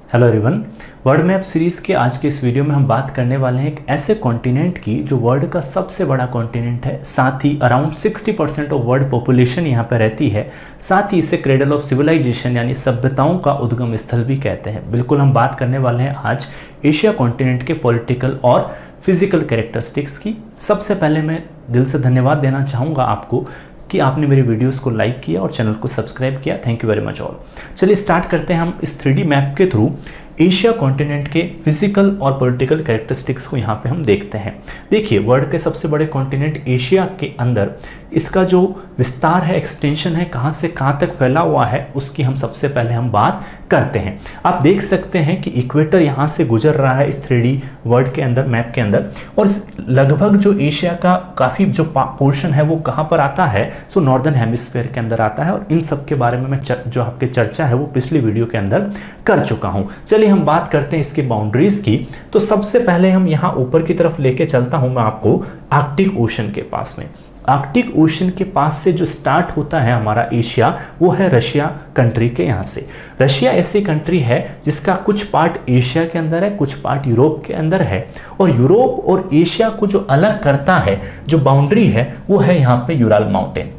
Hello everyone. World map series के आज के इस वीडियो में हम बात करने वाले हैं एक ऐसे कॉन्टिनेंट की जो वर्ल्ड का सबसे बड़ा कॉन्टिनेंट है, साथ ही अराउंड 60% ऑफ वर्ल्ड पॉपुलेशन यहाँ पर रहती है। साथ ही इसे क्रेडल ऑफ सिविलाइजेशन यानी सभ्यताओं का उद्गम स्थल भी कहते हैं। बिल्कुल हम बात करने वाले हैं आज एशिया कॉन्टिनेंट के पॉलिटिकल और फिजिकल कैरेक्टरिस्टिक्स की। सबसे पहले मैं दिल से धन्यवाद देना चाहूँगा आपको कि आपने मेरे वीडियोस को लाइक किया और चैनल को सब्सक्राइब किया। Thank you very much all. चलिए स्टार्ट करते हैं हम इस 3D मैप के थ्रू एशिया कॉन्टिनेंट के फिजिकल और पॉलिटिकल कैरेक्टरिस्टिक्स को यहाँ पे हम देखते हैं। देखिए, वर्ल्ड के सबसे बड़े कॉन्टिनेंट एशिया के अंदर इसका जो विस्तार है, एक्सटेंशन है, कहाँ से कहाँ तक फैला हुआ है, उसकी हम सबसे पहले हम बात करते हैं। आप देख सकते हैं कि इक्वेटर यहाँ से गुजर रहा है इस 3D वर्ल्ड के अंदर, मैप के अंदर, और लगभग जो एशिया का काफ़ी जो पोर्शन है वो कहाँ पर आता है, सो नॉर्दर्न हेमिस्फीयर के अंदर आता है। और इन सब के बारे में मैं जो आपके चर्चा है वो पिछली वीडियो के अंदर कर चुका हूँ। चलिए हम बात करते हैं इसकी बाउंड्रीज की। तो सबसे पहले हम यहाँ ऊपर की तरफ लेके चलता हूँ मैं आपको आर्कटिक ओशन के पास में। आर्कटिक ओशन के पास से जो स्टार्ट होता है हमारा एशिया, वो है रशिया कंट्री के यहाँ से। रशिया ऐसी कंट्री है जिसका कुछ पार्ट एशिया के अंदर है, कुछ पार्ट यूरोप के अंदर है। और यूरोप और एशिया को जो अलग करता है, जो बाउंड्री है, वो है यहाँ पे यूराल माउंटेन।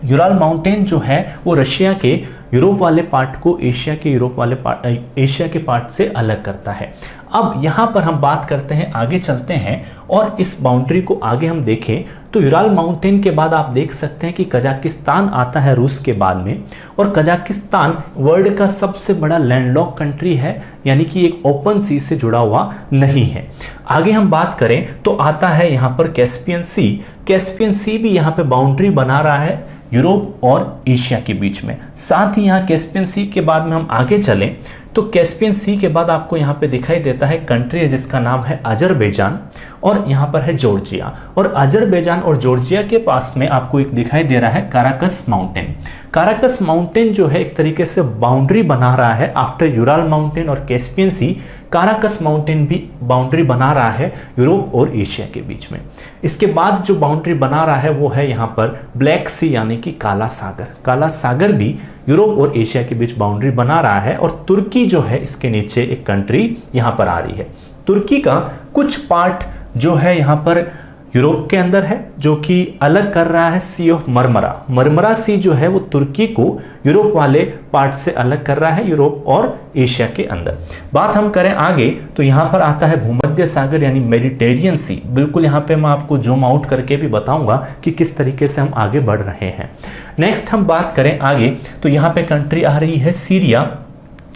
यूराल माउंटेन जो है वो रशिया के यूरोप वाले पार्ट को एशिया के पार्ट से अलग करता है। अब यहाँ पर हम बात करते हैं, आगे चलते हैं और इस बाउंड्री को आगे हम देखें तो यूराल माउंटेन के बाद आप देख सकते हैं कि कजाकिस्तान आता है रूस के बाद में। और कजाकिस्तान वर्ल्ड का सबसे बड़ा लैंडलॉक कंट्री है, यानी कि एक ओपन सी से जुड़ा हुआ नहीं है। आगे हम बात करें तो आता है यहाँ पर कैस्पियन सी। कैस्पियन सी भी यहाँ पे बाउंड्री बना रहा है यूरोप और एशिया के बीच में। साथ ही यहाँ कैस्पियन सी के बाद में हम आगे चलें तो कैस्पियन सी के बाद आपको यहाँ पे दिखाई देता है कंट्री जिसका नाम है अजरबैजान, और यहाँ पर है जॉर्जिया। और अजरबैजान और जॉर्जिया के पास में आपको एक दिखाई दे रहा है काराकस माउंटेन। काराकस माउंटेन जो है एक तरीके से बाउंड्री बना रहा है आफ्टर यूराल माउंटेन और कैस्पियन सी। काराकस माउंटेन भी बाउंड्री बना रहा है यूरोप और एशिया के बीच में। इसके बाद जो बाउंड्री बना रहा है वो है यहाँ पर ब्लैक सी यानी कि काला सागर। काला सागर भी यूरोप और एशिया के बीच बाउंड्री बना रहा है। और तुर्की जो है इसके नीचे एक कंट्री यहाँ पर आ रही है। तुर्की का कुछ पार्ट जो है यहाँ पर यूरोप के अंदर है, जो कि अलग कर रहा है सी ऑफ मरमरा। मरमरा सी जो है वो तुर्की को यूरोप वाले पार्ट से अलग कर रहा है, यूरोप और एशिया के अंदर। बात हम करें आगे तो यहाँ पर आता है भूमध्य सागर यानी मेडिटेरियन सी। बिल्कुल यहाँ पे मैं आपको जूम आउट करके भी बताऊंगा कि किस तरीके से हम आगे बढ़ रहे हैं। नेक्स्ट हम बात करें आगे तो यहाँ पे कंट्री आ रही है सीरिया,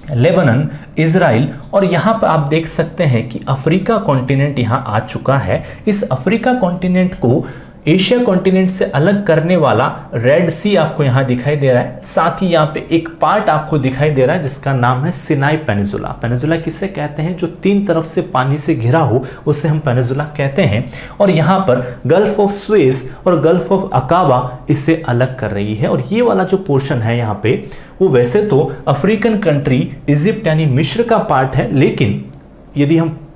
लेबनान, इजराइल। और यहाँ पर आप देख सकते हैं कि अफ्रीका कॉन्टिनेंट यहाँ आ चुका है। इस अफ्रीका कॉन्टिनेंट को एशिया कॉन्टिनेंट से अलग करने वाला रेड सी आपको यहाँ दिखाई दे रहा है। साथ ही यहाँ पे एक पार्ट आपको दिखाई दे रहा है जिसका नाम है सिनाई पेनिनसुला। पेनिनसुला किसे कहते हैं? जो तीन तरफ से पानी से घिरा हो उसे हम पेनिनसुला कहते हैं। और यहाँ पर गल्फ ऑफ स्वेज और गल्फ ऑफ अकाबा इसे अलग कर रही है। और ये वाला जो पोर्शन है यहाँ पे वो वैसे तो अफ्रीकन कंट्री इजिप्ट यानी मिस्र का पार्ट है, लेकिन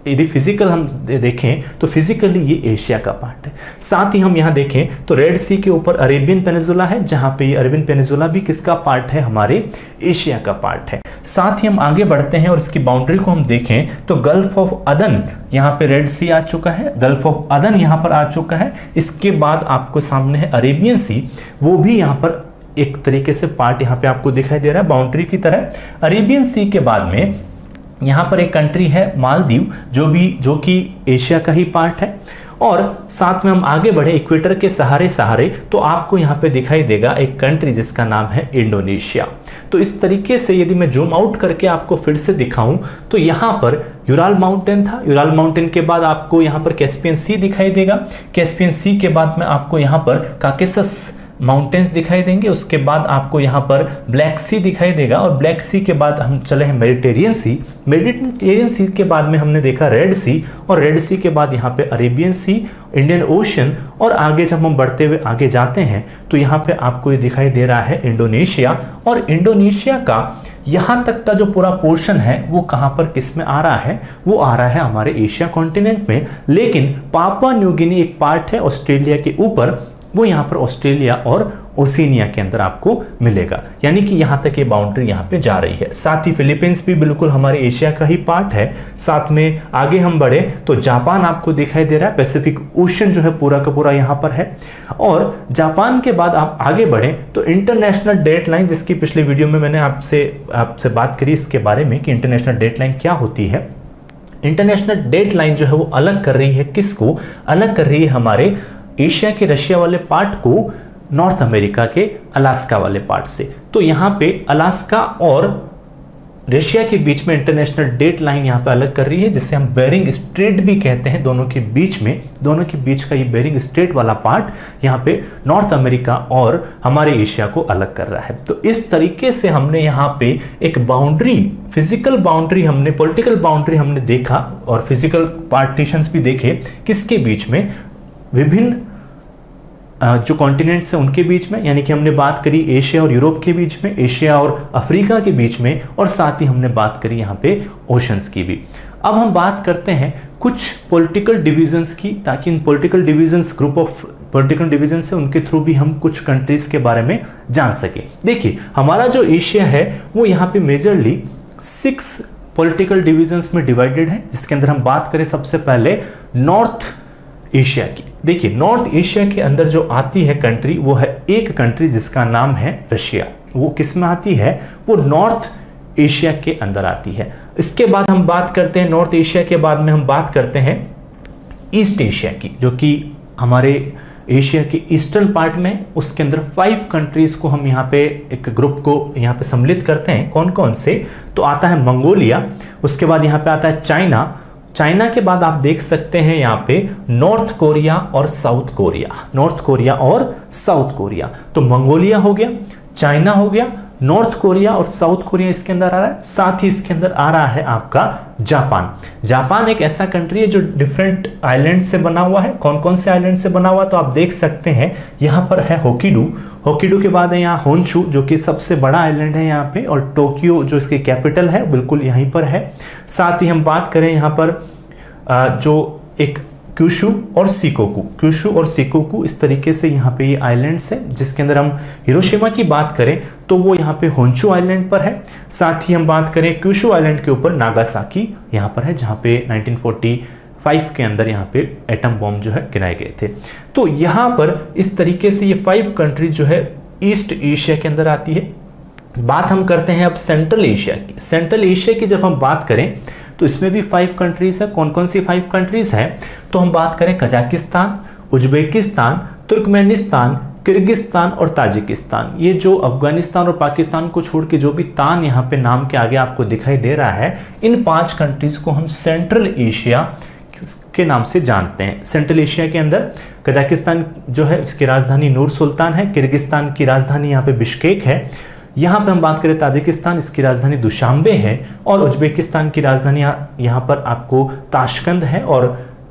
यदि फिजिकल हम देखें तो फिजिकली ये एशिया का पार्ट है। साथ ही हम यहाँ देखें तो रेड सी के ऊपर अरेबियन पेनिनसुला है, जहाँ पे ये अरेबियन पेनिनसुला भी किसका पार्ट है? हमारे एशिया का पार्ट है। साथ ही हम आगे बढ़ते हैं और इसकी बाउंड्री को हम देखें तो गल्फ ऑफ अदन, यहाँ पे रेड सी आ चुका है, गल्फ ऑफ अदन यहाँ पर आ चुका है। इसके बाद आपको सामने है अरेबियन सी, वो भी यहाँ पर एक तरीके से पार्ट यहाँ पे आपको दिखाई दे रहा है बाउंड्री की तरह। अरेबियन सी के बाद में यहाँ पर एक कंट्री है मालदीव, जो कि एशिया का ही पार्ट है। और साथ में हम आगे बढ़े इक्वेटर के सहारे तो आपको यहाँ पे दिखाई देगा एक कंट्री जिसका नाम है इंडोनेशिया। तो इस तरीके से यदि मैं जूम आउट करके आपको फिर से दिखाऊं तो यहाँ पर यूराल माउंटेन था। यूराल माउंटेन के बाद आपको यहाँ पर कैस्पियन सी दिखाई देगा। कैस्पियन सी के बाद में आपको यहाँ पर काकेसस माउंटेन्स दिखाई देंगे। उसके बाद आपको यहाँ पर ब्लैक सी दिखाई देगा। और ब्लैक सी के बाद हम चले हैं मेडिटेरियन सी। मेडिटेरियन सी के बाद में हमने देखा रेड सी, और रेड सी के बाद यहाँ पे अरेबियन सी, इंडियन ओशन। और आगे जब हम बढ़ते हुए आगे जाते हैं तो यहाँ पे आपको ये दिखाई दे रहा है इंडोनेशिया। और इंडोनेशिया का यहाँ तक का जो पूरा पोर्शन है वो कहाँ पर किस में आ रहा है? वो आ रहा है हमारे एशिया कॉन्टिनेंट में। लेकिन पापुआ न्यू गिनी एक पार्ट है ऑस्ट्रेलिया के ऊपर, वो यहाँ पर ऑस्ट्रेलिया और ओशिनिया के अंदर आपको मिलेगा, यानी कि यहाँ तक ये बाउंड्री यहाँ पे जा रही है। साथ ही फिलीपींस भी बिल्कुल हमारे एशिया का ही पार्ट है। साथ में आगे हम बढ़े तो जापान आपको दिखाई दे रहा है, पैसिफिक ओशन जो है पूरा का पूरा यहाँ पर है। और जापान के बाद आप आगे बढ़े तो इंटरनेशनल डेट लाइन, जिसकी पिछले वीडियो में मैंने आपसे बात करी इसके बारे में कि इंटरनेशनल डेट लाइन क्या होती है। इंटरनेशनल डेट लाइन जो है वो अलग कर रही है किसको, अलग कर रही है हमारे एशिया के रशिया वाले पार्ट को नॉर्थ अमेरिका के अलास्का वाले पार्ट से। तो यहाँ पे अलास्का और रशिया के बीच में इंटरनेशनल डेट लाइन यहाँ पे अलग कर रही है, जिसे हम बेरिंग स्ट्रेट भी कहते हैं। दोनों के बीच का ये बेरिंग स्ट्रेट वाला पार्ट यहाँ पे नॉर्थ अमेरिका और हमारे एशिया को अलग कर रहा है। तो इस तरीके से हमने यहाँ पे एक बाउंड्री, फिजिकल बाउंड्री हमने, पॉलिटिकल बाउंड्री हमने देखा और फिजिकल पार्टीशंस भी देखे किसके बीच में, विभिन्न जो कॉन्टिनेंट्स हैं उनके बीच में, यानी कि हमने बात करी एशिया और यूरोप के बीच में, एशिया और अफ्रीका के बीच में, और साथ ही हमने बात करी यहाँ पे ओशंस की भी। अब हम बात करते हैं कुछ पॉलिटिकल डिविजन्स की, ताकि इन political divisions, group of political divisions है, उनके थ्रू भी हम कुछ कंट्रीज के बारे में जान सके। देखिए हमारा जो एशिया है वो यहाँ पे मेजरली 6 पॉलिटिकल डिविजन्स में डिवाइडेड है, जिसके अंदर हम बात करें सबसे पहले नॉर्थ एशिया की। देखिए नॉर्थ एशिया के अंदर जो आती है कंट्री वो है एक कंट्री जिसका नाम है रशिया। वो किस में आती है, वो नॉर्थ एशिया के अंदर आती है। इसके बाद हम बात करते हैं नॉर्थ एशिया के बाद में हम बात करते हैं ईस्ट एशिया की, जो कि हमारे एशिया के ईस्टर्न पार्ट में। उसके अंदर 5 कंट्रीज को हम यहाँ पे एक ग्रुप को यहाँ पे सम्मिलित करते हैं। कौन कौन से, तो आता है मंगोलिया, उसके बाद यहाँ पे आता है चाइना, चाइना के बाद आप देख सकते हैं यहाँ पे नॉर्थ कोरिया और साउथ कोरिया, नॉर्थ कोरिया और साउथ कोरिया। तो मंगोलिया हो गया, चाइना हो गया, नॉर्थ कोरिया और साउथ कोरिया इसके अंदर आ रहा है। साथ ही इसके अंदर आ रहा है आपका जापान। जापान एक ऐसा कंट्री है जो डिफरेंट आइलैंड से बना हुआ है। कौन कौन से आइलैंड से बना हुआ, तो आप देख सकते हैं यहाँ पर है होकिडू, होकिडू के बाद है यहाँ होन्शू जो कि सबसे बड़ा आइलैंड है यहाँ पे, और टोक्यो जो इसकी कैपिटल है बिल्कुल यहीं पर है। साथ ही हम बात करें यहाँ पर जो एक क्यूशू और सिकोकू, क्यूशू और सिकोकू, इस तरीके से यहाँ पे ये आइलैंड्स है। जिसके अंदर हम हिरोशिमा की बात करें तो वो यहाँ पे होन्शू आइलैंड पर है। साथ ही हम बात करें क्यूशू आइलैंड के ऊपर नागासाकी यहाँ पर है, जहाँ पे 1945 के अंदर यहाँ पे एटम बॉम्ब जो है गिराए गए थे। तो यहाँ पर इस तरीके से ये 5 कंट्री जो है ईस्ट एशिया के अंदर आती है। बात हम करते हैं अब सेंट्रल एशिया की। सेंट्रल एशिया की जब हम बात करें तो इसमें भी 5 कंट्रीज है। कौन कौन सी 5 कंट्रीज हैं, तो हम बात करें कजाकिस्तान, उज्बेकिस्तान, तुर्कमेनिस्तान, किर्गिस्तान और ताजिकिस्तान। ये जो अफगानिस्तान और पाकिस्तान को छोड़ के जो भी तान यहाँ पे नाम के आगे आपको दिखाई दे रहा है, इन 5 कंट्रीज को हम सेंट्रल एशिया के नाम से जानते हैं। सेंट्रल एशिया के अंदर कजाकिस्तान जो है इसकी राजधानी नूर सुल्तान है, किर्गिस्तान की राजधानी यहाँ पे बिश्केक है। यहाँ पे हम बात करें ताजिकिस्तान, इसकी राजधानी दुशांबे है, और उज्बेकिस्तान की राजधानी यहाँ पर आपको ताशकंद है, और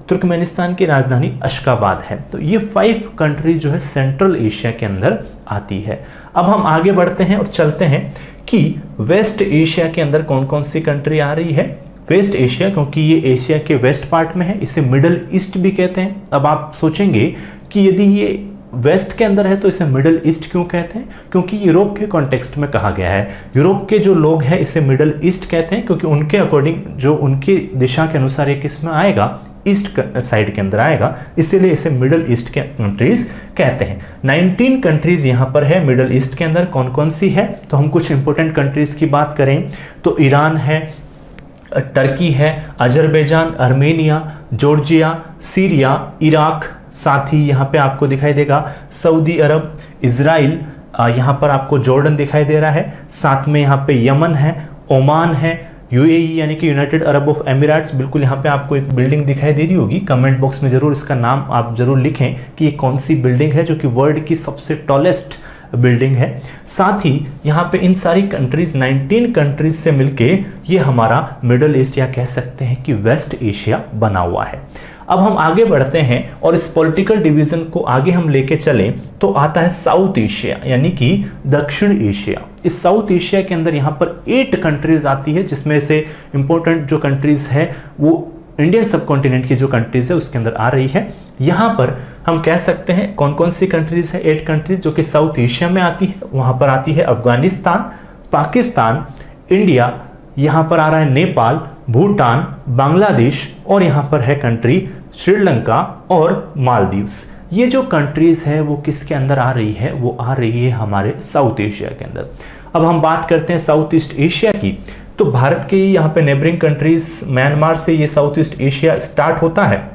तुर्कमेनिस्तान की राजधानी अशकाबाद है। तो ये 5 कंट्री जो है सेंट्रल एशिया के अंदर आती है। अब हम आगे बढ़ते हैं और चलते हैं कि वेस्ट एशिया के अंदर कौन कौन सी कंट्री आ रही है। वेस्ट एशिया, क्योंकि ये एशिया के वेस्ट पार्ट में है, इसे मिडल ईस्ट भी कहते हैं। अब आप सोचेंगे कि यदि ये वेस्ट के अंदर है तो इसे मिडल ईस्ट क्यों कहते हैं, क्योंकि यूरोप के कॉन्टेक्स्ट में कहा गया है। यूरोप के जो लोग हैं इसे मिडल ईस्ट कहते हैं, क्योंकि उनके अकॉर्डिंग, जो उनकी दिशा के अनुसार ये किस में आएगा, ईस्ट साइड के अंदर आएगा, इसीलिए इसे मिडल ईस्ट के कंट्रीज कहते हैं। 19 कंट्रीज यहाँ पर है मिडल ईस्ट के अंदर। कौन कौन सी है, तो हम कुछ इंपॉर्टेंट कंट्रीज की बात करें तो ईरान है, टर्की है, Azerbaijan, Armenia, Georgia, Syria, Iraq, साथ ही यहाँ पे आपको दिखाई देगा सऊदी अरब, इजराइल, यहाँ पर आपको जॉर्डन दिखाई दे रहा है। साथ में यहाँ पे यमन है, ओमान है, यूएई यानी कि यूनाइटेड अरब ऑफ एमिरेट्स। बिल्कुल यहाँ पे आपको एक बिल्डिंग दिखाई दे रही होगी, कमेंट बॉक्स में जरूर इसका नाम आप जरूर लिखें कि ये कौन सी बिल्डिंग है, जो कि वर्ल्ड की सबसे टॉलेस्ट बिल्डिंग है। साथ ही यहाँ पे इन सारी कंट्रीज 19 कंट्रीज से मिलके ये हमारा मिडल ईस्ट या कह सकते हैं कि वेस्ट एशिया बना हुआ है। अब हम आगे बढ़ते हैं और इस पॉलिटिकल डिवीजन को आगे हम लेके चलें तो आता है साउथ एशिया यानी कि दक्षिण एशिया। इस साउथ एशिया के अंदर यहाँ पर 8 कंट्रीज आती है, जिसमें से इंपॉर्टेंट जो कंट्रीज है वो इंडियन सब कॉन्टिनेंट की जो कंट्रीज है उसके अंदर आ रही है। यहाँ पर हम कह सकते हैं कौन कौन सी कंट्रीज है, 8 कंट्रीज जो कि साउथ एशिया में आती है। वहां पर आती है अफगानिस्तान, पाकिस्तान, इंडिया, यहाँ पर आ रहा है नेपाल, भूटान, बांग्लादेश और यहाँ पर है कंट्री श्रीलंका और मालदीव्स। ये जो कंट्रीज है वो किसके अंदर आ रही है, वो आ रही है हमारे साउथ एशिया के अंदर। अब हम बात करते हैं साउथ ईस्ट एशिया की, तो भारत के यहाँ पे नेबरिंग कंट्रीज म्यांमार से ये साउथ ईस्ट एशिया स्टार्ट होता है।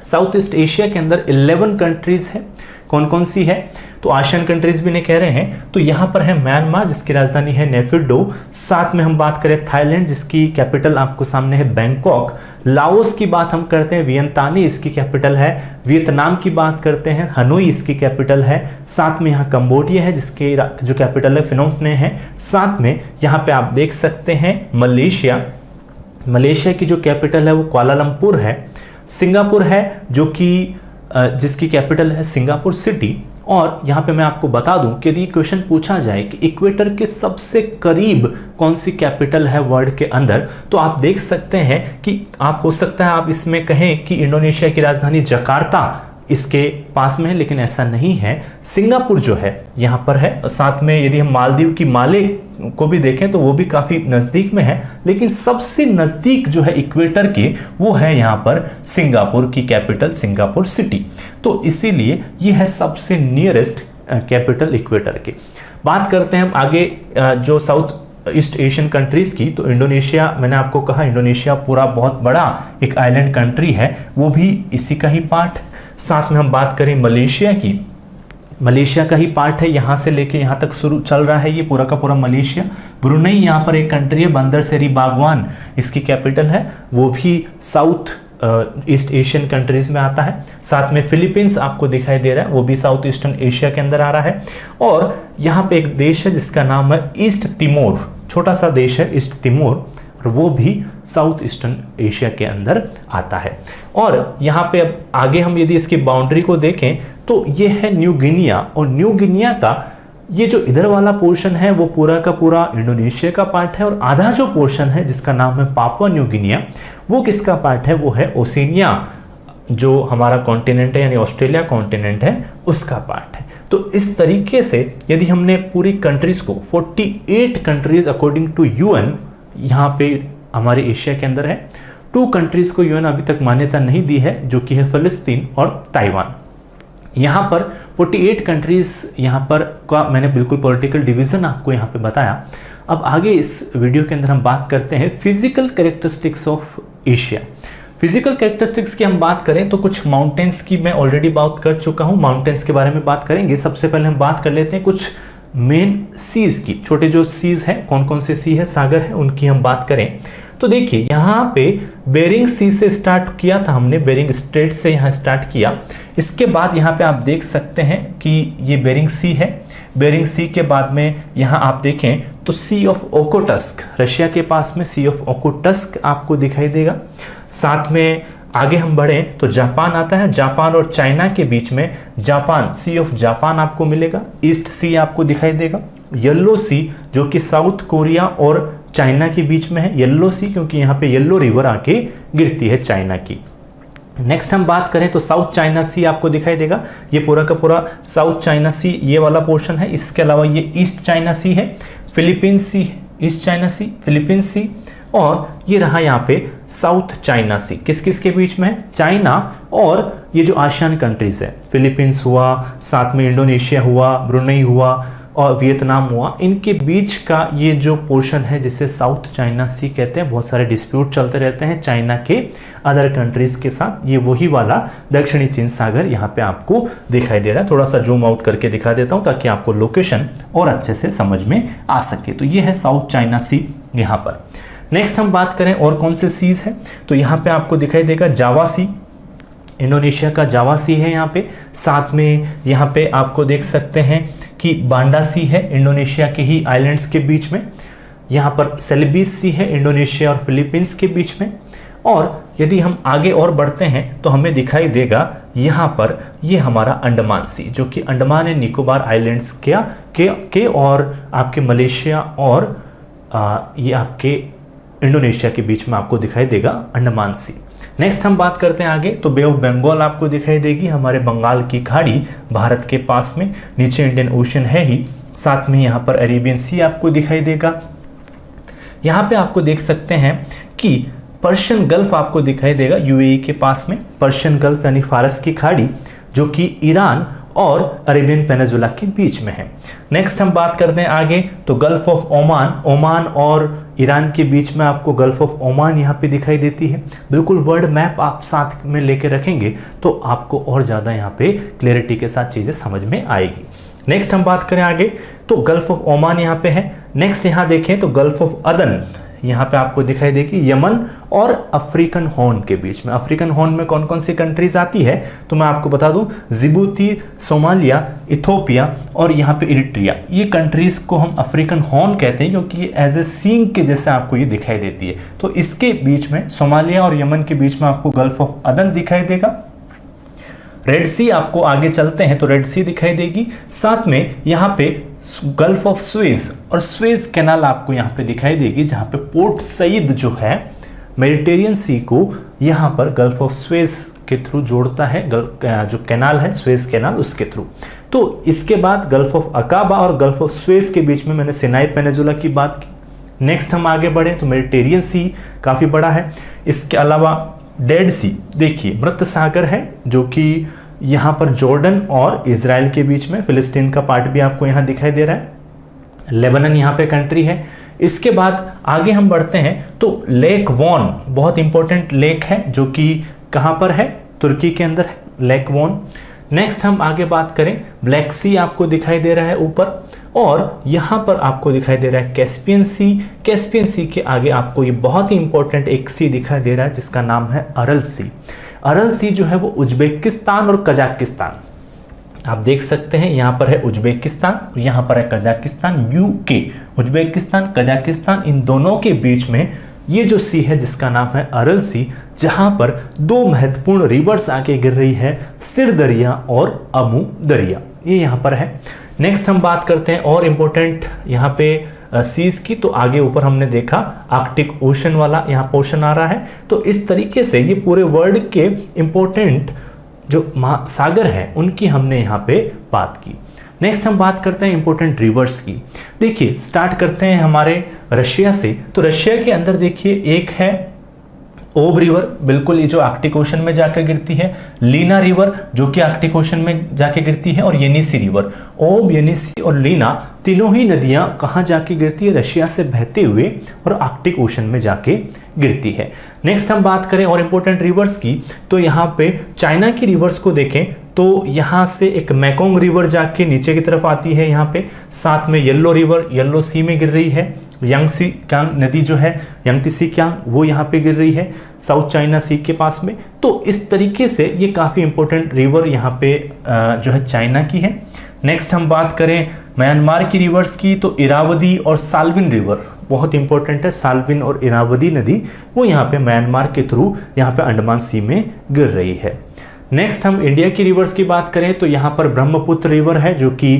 साउथ ईस्ट एशिया के अंदर 11 कंट्रीज है। कौन कौन सी है, तो आसियान कंट्रीज भी नहीं कह रहे हैं, तो यहाँ पर है म्यांमार जिसकी राजधानी है नेफिडो, साथ में हम बात करें थाईलैंड जिसकी कैपिटल आपको सामने है बैंकॉक, लाओस की बात हम करते हैं वियंतानी इसकी कैपिटल है, वियतनाम की बात करते हैं हनोई इसकी कैपिटल है, साथ में यहाँ कंबोडिया है जिसकी जो कैपिटल है फिनोम पेन है, साथ में यहाँ पे आप देख सकते हैं मलेशिया, मलेशिया की जो कैपिटल है वो कुआलालंपुर है, सिंगापुर है जो कि जिसकी कैपिटल है सिंगापुर सिटी। और यहाँ पे मैं आपको बता दूं कि यदि क्वेश्चन पूछा जाए कि इक्वेटर के सबसे करीब कौन सी कैपिटल है वर्ल्ड के अंदर, तो आप देख सकते हैं कि आप हो सकता है आप इसमें कहें कि इंडोनेशिया की राजधानी जकार्ता इसके पास में है, लेकिन ऐसा नहीं है। सिंगापुर जो है यहाँ पर है, साथ में यदि हम मालदीव की माले को भी देखें तो वो भी काफ़ी नज़दीक में है, लेकिन सबसे नज़दीक जो है इक्वेटर के वो है यहाँ पर सिंगापुर की कैपिटल सिंगापुर सिटी। तो इसीलिए ये है सबसे नियरेस्ट कैपिटल इक्वेटर के। बात करते हैं हम आगे जो साउथ ईस्ट एशियन कंट्रीज़ की, तो इंडोनेशिया, मैंने आपको कहा इंडोनेशिया पूरा बहुत बड़ा एक आइलैंड कंट्री है, वो भी इसी का ही पार्ट है। साथ में हम बात करें मलेशिया की, मलेशिया का ही पार्ट है, यहाँ से लेके यहाँ तक शुरू चल रहा है ये पूरा का पूरा मलेशिया। ब्रुनई यहाँ पर एक कंट्री है, बंदर सेरी बागवान इसकी कैपिटल है, वो भी साउथ ईस्ट एशियन कंट्रीज में आता है। साथ में फिलीपींस आपको दिखाई दे रहा है, वो भी साउथ ईस्टर्न एशिया के अंदर आ रहा है। और यहाँ पे एक देश है जिसका नाम है ईस्ट तिमोर, छोटा सा देश है ईस्ट तिमोर, और वो भी साउथ ईस्टर्न एशिया के अंदर आता है। और यहाँ पे अब आगे हम यदि इसकी बाउंड्री को देखें तो ये है न्यू गिनिया, और न्यू गिनिया का ये जो इधर वाला पोर्शन है वो पूरा का पूरा इंडोनेशिया का पार्ट है, और आधा जो पोर्शन है जिसका नाम है पापुआ न्यू गिनिया, वो किसका पार्ट है, वो है ओशिनिया, जो हमारा कॉन्टिनेंट है यानी ऑस्ट्रेलिया कॉन्टिनेंट है उसका पार्ट है। तो इस तरीके से यदि हमने पूरी कंट्रीज को 48 कंट्रीज अकॉर्डिंग टू यूएन यहाँ पे हमारे एशिया के अंदर है, 2 कंट्रीज को यूएन अभी तक मान्यता नहीं दी है जो कि है फिलिस्तीन और ताइवान। यहाँ पर 48 कंट्रीज यहाँ पर का मैंने बिल्कुल पॉलिटिकल डिवीजन आपको यहाँ पे बताया। अब आगे इस वीडियो के अंदर हम बात करते हैं physical characteristics of Asia. Physical characteristics की हम बात करें तो कुछ माउंटेन्स की मैं ऑलरेडी बात कर चुका हूँ, माउंटेन्स के बारे में बात करेंगे। सबसे पहले हम बात कर लेते हैं कुछ मेन सीज की, छोटे जो सीज हैं, कौन कौन से सी है, सागर है, उनकी हम बात करें तो देखिए यहाँ पे बेरिंग सी से स्टार्ट किया था हमने, बेरिंग स्ट्रेट से यहाँ स्टार्ट किया। इसके बाद यहाँ पे आप देख सकते हैं कि ये बेरिंग सी है, बेरिंग सी के बाद में यहाँ आप देखें तो सी ऑफ ओकोटस्क, रशिया के पास में सी ऑफ ओकोटस्क आपको दिखाई देगा। साथ में आगे हम बढ़ें तो जापान आता है, जापान और चाइना के बीच में जापान, सी ऑफ जापान आपको मिलेगा। ईस्ट सी आपको दिखाई देगा, येलो सी जो कि साउथ कोरिया और चाइना के बीच में है, येलो सी क्योंकि यहाँ पे येलो रिवर आके गिरती है चाइना की। नेक्स्ट हम बात करें तो साउथ चाइना सी आपको दिखाई देगा, ये पूरा का पूरा साउथ चाइना सी ये वाला पोर्शन है। इसके अलावा ये ईस्ट चाइना सी है, फिलीपींस सी है, ईस्ट चाइना सी, फिलीपींस सी, और ये रहा यहाँ पे साउथ चाइना सी। किस किस के बीच में है, चाइना और ये जो आसियान कंट्रीज है, फिलीपींस हुआ, साथ में इंडोनेशिया हुआ, ब्रुनई हुआ और वियतनाम हुआ, इनके बीच का ये जो पोर्शन है जिसे साउथ चाइना सी कहते हैं। बहुत सारे डिस्प्यूट चलते रहते हैं चाइना के अदर कंट्रीज के साथ। ये वही वाला दक्षिणी चीन सागर यहाँ पे आपको दिखाई दे रहा है। थोड़ा सा जूम आउट करके दिखा देता हूँ ताकि आपको लोकेशन और अच्छे से समझ में आ सके। तो ये है साउथ चाइना सी यहाँ पर। नेक्स्ट हम बात करें और कौन से सीज है तो यहाँ पे आपको दिखाई देगा जावा सी, इंडोनेशिया का जावा सी है यहाँ पे। साथ में यहाँ पे आपको देख सकते हैं कि बांडा सी है, इंडोनेशिया के ही आइलैंड्स के बीच में। यहाँ पर सेलेबीस सी है, इंडोनेशिया और फिलीपींस के बीच में। और यदि हम आगे और बढ़ते हैं तो हमें दिखाई देगा यहाँ पर ये हमारा अंडमान सी, जो कि अंडमान एंड निकोबार आइलैंड्स के और आपके मलेशिया और ये आपके इंडोनेशिया के बीच में आपको दिखाई देगा अंडमान सी। नेक्स्ट हम बात करते हैं आगे, तो बे ऑफ बंगाल आपको दिखाई देगी, हमारे बंगाल की खाड़ी भारत के पास में, नीचे इंडियन ओशन है ही, साथ में यहाँ पर अरेबियन सी आपको दिखाई देगा। यहाँ पे आपको देख सकते हैं कि पर्शियन गल्फ आपको दिखाई देगा यूएई के पास में, पर्शियन गल्फ यानी फारस की खाड़ी जो कि ईरान और अरेबियन पेनिनसुला के बीच में है। नेक्स्ट हम बात करते हैं आगे, तो गल्फ ऑफ ओमान, ओमान और ईरान के बीच में आपको गल्फ ऑफ ओमान यहाँ पे दिखाई देती है। बिल्कुल वर्ल्ड मैप आप साथ में लेके रखेंगे तो आपको और ज़्यादा यहाँ पे क्लैरिटी के साथ चीज़ें समझ में आएगी। नेक्स्ट हम बात करें आगे, तो गल्फ ऑफ ओमान यहाँ पे है। नेक्स्ट यहाँ देखें तो गल्फ ऑफ अदन यहाँ पे आपको दिखाई देगी, यमन और अफ्रीकन हॉर्न के बीच में। अफ्रीकन हॉर्न में कौन कौन सी कंट्रीज आती है तो मैं आपको बता दूं, जिबूती, सोमालिया, इथोपिया और यहाँ पे इरिट्रिया। ये कंट्रीज को हम अफ्रीकन हॉर्न कहते हैं क्योंकि ये एज ए सींग के जैसे आपको ये दिखाई देती है। तो इसके बीच में, सोमालिया और यमन के बीच में आपको गल्फ ऑफ अदन दिखाई देगा। रेड सी आपको आगे चलते हैं तो रेड सी दिखाई देगी, साथ में यहाँ पे गल्फ ऑफ स्वेज और स्वेज कैनाल आपको यहाँ पे दिखाई देगी, जहाँ पे पोर्ट सईद जो है मेडिटेरियन सी को यहाँ पर गल्फ ऑफ स्वेज के थ्रू जोड़ता है, जो कैनाल है स्वेज कैनाल उसके थ्रू। तो इसके बाद गल्फ ऑफ अकाबा और गल्फ ऑफ स्वेज के बीच में मैंने सिनाई पेनिनसुला की बात की। नेक्स्ट हम आगे बढ़े तो मेडिटेरियन सी काफ़ी बड़ा है। इसके अलावा डेड सी, देखिए मृत सागर है जो कि यहाँ पर जॉर्डन और इजराइल के बीच में, फिलिस्तीन का पार्ट भी आपको यहाँ दिखाई दे रहा है। लेबनान यहाँ पे कंट्री है। इसके बाद आगे हम बढ़ते हैं तो लेक वॉन बहुत इंपॉर्टेंट लेक है जो कि कहाँ पर है, तुर्की के अंदर है लेक वॉन। नेक्स्ट हम आगे बात करें, ब्लैक सी आपको दिखाई दे रहा है ऊपर, और यहाँ पर आपको दिखाई दे रहा है कैस्पियन सी। कैस्पियन सी के आगे आपको ये बहुत ही इंपॉर्टेंट एक सी दिखाई दे रहा है जिसका नाम है अरल सी। अरल सी जो है वो उज्बेकिस्तान और कजाकिस्तान, आप देख सकते हैं यहाँ पर है उज्बेकिस्तान और यहाँ पर है कजाकिस्तान, यूके, उज्बेकिस्तान कजाकिस्तान, इन दोनों के बीच में ये जो सी है जिसका नाम है अरल सी, जहाँ पर दो महत्वपूर्ण रिवर्स आके गिर रही है, सिर दरिया और अमू दरिया, ये यहाँ पर है। नेक्स्ट हम बात करते हैं और इम्पोर्टेंट यहाँ पे सीज की, तो आगे ऊपर हमने देखा आर्कटिक ओशन वाला यहाँ पोर्शन आ रहा है। तो इस तरीके से ये पूरे वर्ल्ड के इम्पोर्टेंट जो महासागर हैं उनकी हमने यहाँ पे बात की। नेक्स्ट हम बात करते हैं इंपॉर्टेंट रिवर्स की। देखिए स्टार्ट करते हैं हमारे रशिया से, तो रशिया के अंदर देखिए एक है ओब रिवर, बिल्कुल ये जो आर्कटिक ओशन में जाकर गिरती है, लीना रिवर जो कि आर्कटिक ओशन में जाके गिरती है, और येनिसी रिवर। ओब, येनिसी और लीना तीनों ही नदियां कहाँ जाके गिरती है, रशिया से बहते हुए और आर्कटिक ओशन में जाके गिरती है। नेक्स्ट हम बात करें और इम्पोर्टेंट रिवर्स की, तो यहाँ पे चाइना की रिवर्स को देखें तो यहाँ से एक मैकोंग रिवर जाके नीचे की तरफ आती है यहाँ पे, साथ में येलो रिवर येलो सी में गिर रही है, यांगसी क्यांग नदी जो है यांगसी क्यांग वो यहाँ पे गिर रही है साउथ चाइना सी के पास में। तो इस तरीके से ये काफ़ी इंपॉर्टेंट रिवर यहाँ पे जो है चाइना की है। नेक्स्ट हम बात करें म्यांमार की रिवर्स की, तो इरावदी और साल्विन रिवर बहुत इंपॉर्टेंट है, साल्विन और इरावदी नदी वो यहाँ पे म्यांमार के थ्रू यहाँ पे अंडमान सी में गिर रही है। नेक्स्ट हम इंडिया की रिवर्स की बात करें तो यहाँ पर ब्रह्मपुत्र रिवर है जो कि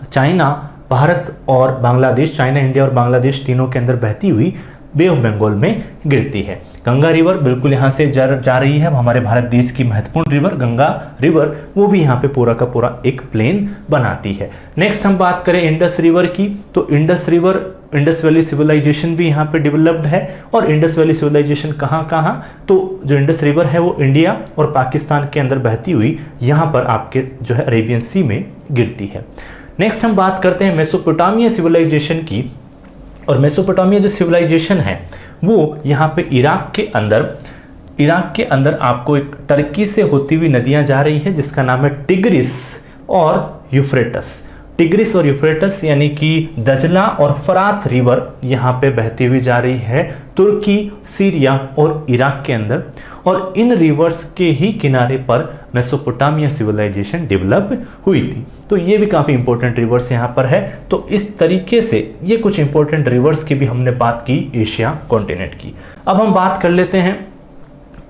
चाइना, भारत और बांग्लादेश, चाइना, इंडिया और बांग्लादेश तीनों के अंदर बहती हुई बे ऑफ बंगाल में गिरती है। गंगा रिवर बिल्कुल यहाँ से जा रही है, हमारे भारत देश की महत्वपूर्ण रिवर गंगा रिवर, वो भी यहाँ पे पूरा का पूरा एक प्लेन बनाती है। नेक्स्ट हम बात करें इंडस रिवर की, तो Indus river, Indus valley civilisation भी यहाँ पे डेवलप्ड है। और इंडस वैली सिविलाइजेशन कहाँ, तो जो इंडस रिवर है वो इंडिया और पाकिस्तान के अंदर बहती हुई यहाँ पर आपके जो है अरेबियन सी में गिरती है। नेक्स्ट हम बात करते हैं मेसोपोटामिया सिविलाइजेशन की, और मेसोपोटामिया जो सिविलाइजेशन है वो यहाँ पे इराक के अंदर आपको एक टर्की से होती हुई नदियाँ जा रही है जिसका नाम है टिग्रिस और यूफ्रेटस। टिग्रिस और यूफ्रेटस यानी कि दजला और फरात रिवर यहाँ पे बहती हुई जा रही है तुर्की, सीरिया और इराक के अंदर, और इन रिवर्स के ही किनारे पर मेसोपोटामिया सिविलाइजेशन डेवलप हुई थी। तो ये भी काफ़ी इंपॉर्टेंट रिवर्स यहाँ पर है। तो इस तरीके से ये कुछ इंपॉर्टेंट रिवर्स की भी हमने बात की एशिया कॉन्टिनेंट की। अब हम बात कर लेते हैं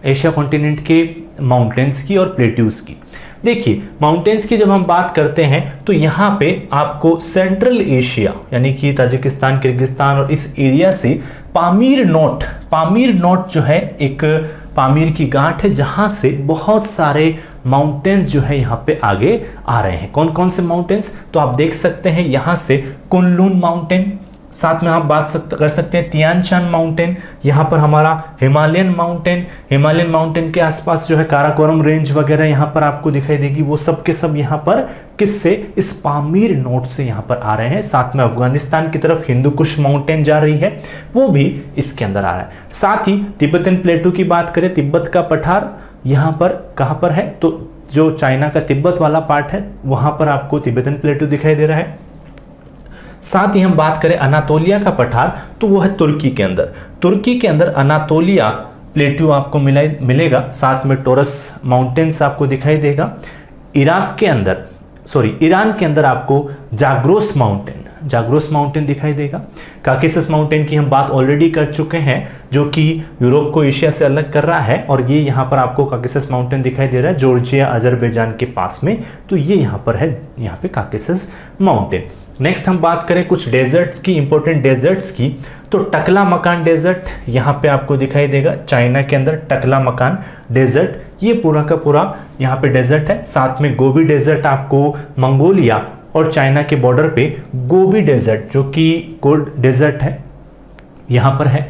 एशिया कॉन्टिनेंट के माउंटेन्स की और प्लेट्यूज की। देखिए माउंटेन्स की जब हम बात करते हैं तो यहाँ पे आपको सेंट्रल एशिया यानी कि ताजिकिस्तान, किर्गिस्तान और इस एरिया से पामीर नोट जो है एक पामीर की घाट है, जहां से बहुत सारे माउंटेन्स जो है यहाँ पे आगे आ रहे हैं। कौन कौन से माउंटेन्स, तो आप देख सकते हैं यहाँ से कुनलुन माउंटेन, साथ में आप कर सकते हैं तियान शान माउंटेन, यहाँ पर हमारा हिमालयन माउंटेन के आसपास जो है काराकोरम रेंज वगैरह यहाँ पर आपको दिखाई देगी। वो सब के सब यहाँ पर किससे, इस पामीर नोड से यहाँ पर आ रहे हैं। साथ में अफगानिस्तान की तरफ हिंदू कुश माउंटेन जा रही है, वो भी इसके अंदर आ रहा है। साथ ही तिब्बतन प्लेटू की बात करें, तिब्बत का पठार यहाँ पर कहाँ पर है, तो जो चाइना का तिब्बत वाला पार्ट है वहां पर आपको तिब्बतन प्लेटू दिखाई दे रहा है। साथ ही हम बात करें अनातोलिया का पठार, तो वो है तुर्की के अंदर अनातोलिया प्लेट्यू आपको मिलेगा। साथ में टोरस माउंटेन्स आपको दिखाई देगा। ईरान के अंदर आपको जाग्रोस माउंटेन दिखाई देगा। काकेसस माउंटेन की हम बात ऑलरेडी कर चुके हैं, जो कि यूरोप को एशिया से अलग कर रहा है, और ये यहाँ पर आपको काकेसस माउंटेन दिखाई दे रहा है जॉर्जिया अजरबैजान के पास में, तो ये यहाँ पर है, यहाँ पे काकेसस माउंटेन। नेक्स्ट हम बात करें कुछ डेजर्ट्स की, इंपॉर्टेंट डेजर्ट्स की, तो टकला मकान डेजर्ट यहाँ पे आपको दिखाई देगा। चाइना के अंदर टकला मकान डेजर्ट, ये पूरा का पूरा यहाँ पे डेजर्ट है। साथ में गोबी डेजर्ट आपको मंगोलिया और चाइना के बॉर्डर पे गोबी डेजर्ट, जो कि कोल्ड डेजर्ट है, यहाँ पर है।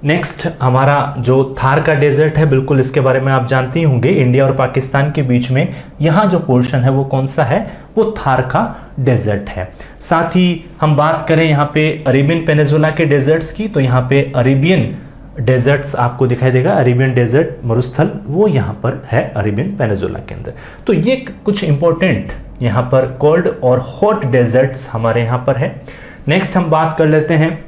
नेक्स्ट हमारा जो थार का डेजर्ट है, बिल्कुल इसके बारे में आप जानते ही होंगे, इंडिया और पाकिस्तान के बीच में यहाँ जो पोर्शन है वो कौन सा है, वो थार का डेजर्ट है। साथ ही हम बात करें यहाँ पे अरेबियन पेनिनसुला के डेजर्ट्स की, तो यहाँ पे अरेबियन डेजर्ट्स आपको दिखाई देगा। अरेबियन डेजर्ट मरुस्थल वो यहाँ पर है अरेबियन पेनिनसुला के अंदर। तो ये कुछ इंपॉर्टेंट यहाँ पर कोल्ड और हॉट डेजर्ट्स हमारे यहाँ पर है। नेक्स्ट हम बात कर लेते हैं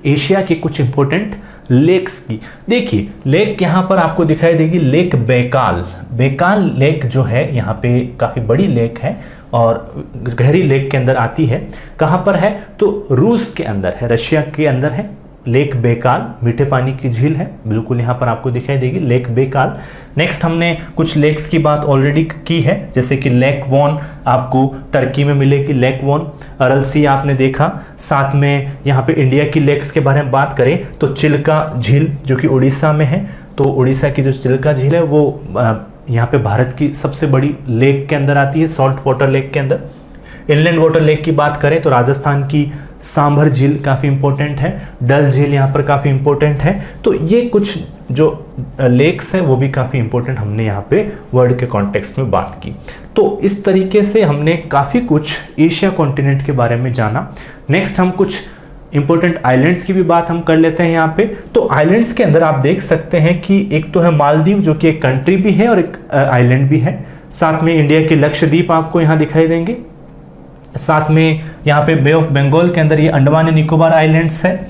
एशिया के कुछ इंपॉर्टेंट लेक्स की। देखिए लेक यहाँ पर आपको दिखाई देगी, लेक बेकाल लेक जो है यहाँ पे काफ़ी बड़ी लेक है और गहरी लेक के अंदर आती है। कहाँ पर है, तो रूस के अंदर है, रशिया के अंदर है। लेक बेकाल मीठे पानी की झील है, बिल्कुल यहाँ पर आपको दिखाई देगी लेक बेकाल। नेक्स्ट हमने कुछ लेक्स की बात ऑलरेडी की है, जैसे कि लेक वॉन आपको टर्की में मिलेगी, लेक वॉन। अरल सी आपने देखा। साथ में यहाँ पे इंडिया की लेक्स के बारे में बात करें तो चिल्का झील जो कि उड़ीसा में है, तो उड़ीसा की जो चिल्का झील है वो यहाँ पे भारत की सबसे बड़ी लेक के अंदर आती है, सॉल्ट वाटर लेक के अंदर। इनलैंड वाटर लेक की बात करें तो राजस्थान की सांभर झील काफ़ी इंपॉर्टेंट है, डल झील यहाँ पर काफ़ी इंपॉर्टेंट है। तो ये कुछ जो लेक्स हैं वो भी काफ़ी इंपॉर्टेंट हमने यहाँ पे वर्ल्ड के कॉन्टेक्स्ट में बात की। तो इस तरीके से हमने काफ़ी कुछ एशिया कॉन्टिनेंट के बारे में जाना। नेक्स्ट हम कुछ इंपॉर्टेंट आइलैंड्स की भी बात हम कर लेते हैं यहाँ पे। तो आइलैंड्स के अंदर आप देख सकते हैं कि एक तो है मालदीव जो कि एक कंट्री भी है और एक आइलैंड भी है। साथ में इंडिया के लक्षद्वीप आपको यहाँ दिखाई देंगे। साथ में यहाँ पे बे ऑफ बंगाल के अंदर ये अंडमान एंड निकोबार आइलैंड्स है।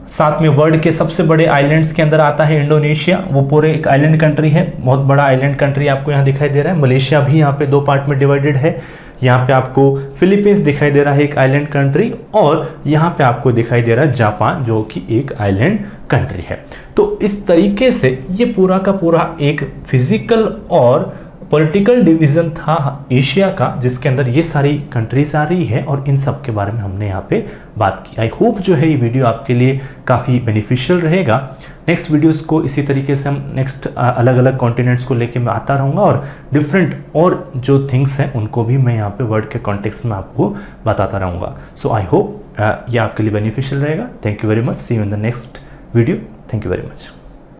साथ में वर्ल्ड के सबसे बड़े आइलैंड्स के अंदर आता है इंडोनेशिया, वो पूरे एक आइलैंड कंट्री है, बहुत बड़ा आइलैंड कंट्री आपको यहाँ दिखाई दे रहा है। मलेशिया भी यहाँ पे दो पार्ट में डिवाइडेड है। यहाँ पे आपको फिलीपींस दिखाई दे रहा है, एक आइलैंड कंट्री, और यहाँ पे आपको दिखाई दे रहा है जापान जो कि एक आइलैंड कंट्री है। तो इस तरीके से ये पूरा का पूरा एक फिजिकल और पॉलिटिकल डिवीजन था एशिया का, जिसके अंदर ये सारी कंट्रीज आ रही है और इन सब के बारे में हमने यहाँ पे बात की। आई होप जो है ये वीडियो आपके लिए काफ़ी बेनिफिशियल रहेगा। नेक्स्ट वीडियोस को इसी तरीके से हम नेक्स्ट अलग अलग कॉन्टिनेंट्स को लेके मैं आता रहूँगा और डिफरेंट और जो थिंग्स हैं उनको भी मैं यहाँ पे वर्ल्ड के कॉन्टेक्स्ट में आपको बताता रहूँगा। सो आई होप ये आपके लिए बेनिफिशियल रहेगा। Thank you very much, see you in the next video. Thank you very much.